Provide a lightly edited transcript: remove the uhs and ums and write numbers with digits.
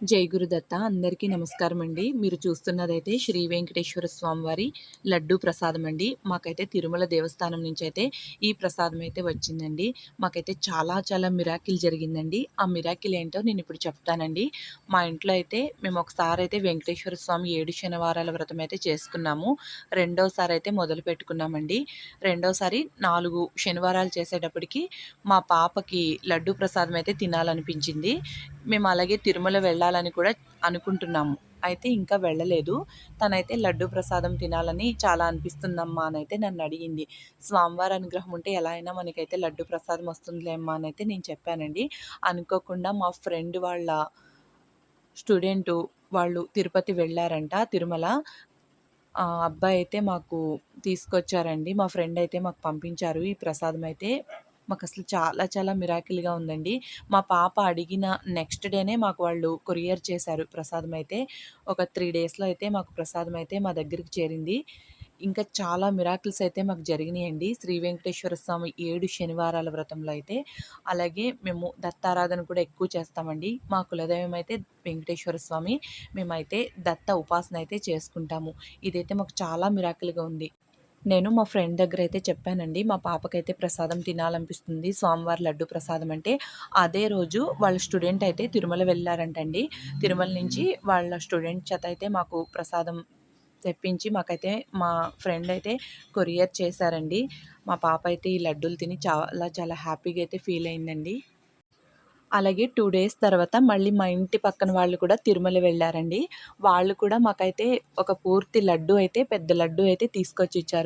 జై గురుదత్త. అందరికీ నమస్కారం అండి. మీరు చూస్తున్నదైతే శ్రీ వెంకటేశ్వర స్వామి వారి లడ్డూ ప్రసాదం అండి. మాకైతే తిరుమల దేవస్థానం నుంచి అయితే ఈ ప్రసాదం అయితే వచ్చిందండి. మాకైతే చాలా చాలా మిరాకిల్ జరిగిందండి. ఆ మిరాకిల్ ఏంటో నేను ఇప్పుడు చెప్తానండి. మా ఇంట్లో అయితే మేము ఒకసారి అయితే వెంకటేశ్వర స్వామి 7 శనివారాల వ్రతం అయితే చేసుకున్నాము. రెండోసారి అయితే మొదలు పెట్టుకున్నామండి. రెండోసారి 4 శనివారాలు చేసేటప్పటికి మా పాపకి లడ్డూ ప్రసాదం అయితే తినాలనిపించింది. మేము అలాగే తిరుమల వెళ్ళాలని కూడా అనుకుంటున్నాము. అయితే ఇంకా వెళ్ళలేదు. తనైతే లడ్డూ ప్రసాదం తినాలని చాలా అనిపిస్తుందమ్మా అనైతే నన్నడిగింది. స్వామివారి అనుగ్రహం ఉంటే ఎలా అయినా మనకైతే లడ్డూ ప్రసాదం వస్తుందిలే అమ్మా అనైతే నేను చెప్పానండి. అనుకోకుండా మా ఫ్రెండ్ వాళ్ళ స్టూడెంటు వాళ్ళు తిరుపతి వెళ్ళారంట తిరుమల. ఆ అబ్బాయి అయితే మాకు తీసుకొచ్చారండి. మా ఫ్రెండ్ అయితే మాకు పంపించారు ఈ ప్రసాదం అయితే. మాకసలు చాలా చాలా మిరాకిల్‌గా ఉందండి. మా పాప అడిగిన నెక్స్ట్ డేనే మాకు వాళ్ళు కొరియర్ చేశారు ప్రసాదం అయితే. ఒక 3 డేస్‌లో అయితే మాకు ప్రసాదం అయితే మా దగ్గరికి చేరింది. ఇంకా చాలా మిరాకిల్స్ అయితే మాకు జరిగినాయండి. శ్రీ వెంకటేశ్వర స్వామి 7 శనివారాల వ్రతంలో అయితే. అలాగే మేము దత్తారాధన కూడా ఎక్కువ చేస్తామండి. మా కులదైవం అయితే వెంకటేశ్వర స్వామి. మేమైతే దత్త ఉపాసన అయితే చేసుకుంటాము. ఇదైతే మాకు చాలా మిరాకిల్‌గా ఉంది. నేను మా ఫ్రెండ్ దగ్గరైతే చెప్పానండి. మా పాపకైతే ప్రసాదం తినాలనిపిస్తుంది. స్వామివారి లడ్డు ప్రసాదం అంటే, అదే రోజు వాళ్ళ స్టూడెంట్ అయితే తిరుమల వెళ్లారంటండి. తిరుమల నుంచి వాళ్ళ స్టూడెంట్ చేత అయితే మాకు ప్రసాదం తెప్పించి మాకైతే మా ఫ్రెండ్ అయితే కొరియర్ చేశారండి. మా పాప అయితే ఈ లడ్డూలు తిని చాలా చాలా హ్యాపీగా అయితే ఫీల్ అయిందండి. అలాగే 2 డేస్ తర్వాత మళ్ళీ మా ఇంటి పక్కన వాళ్ళు కూడా తిరుమల వెళ్లారండి. వాళ్ళు కూడా మాకైతే ఒక పూర్తి లడ్డు అయితే పెద్ద లడ్డు అయితే తీసుకొచ్చిచ్చారు.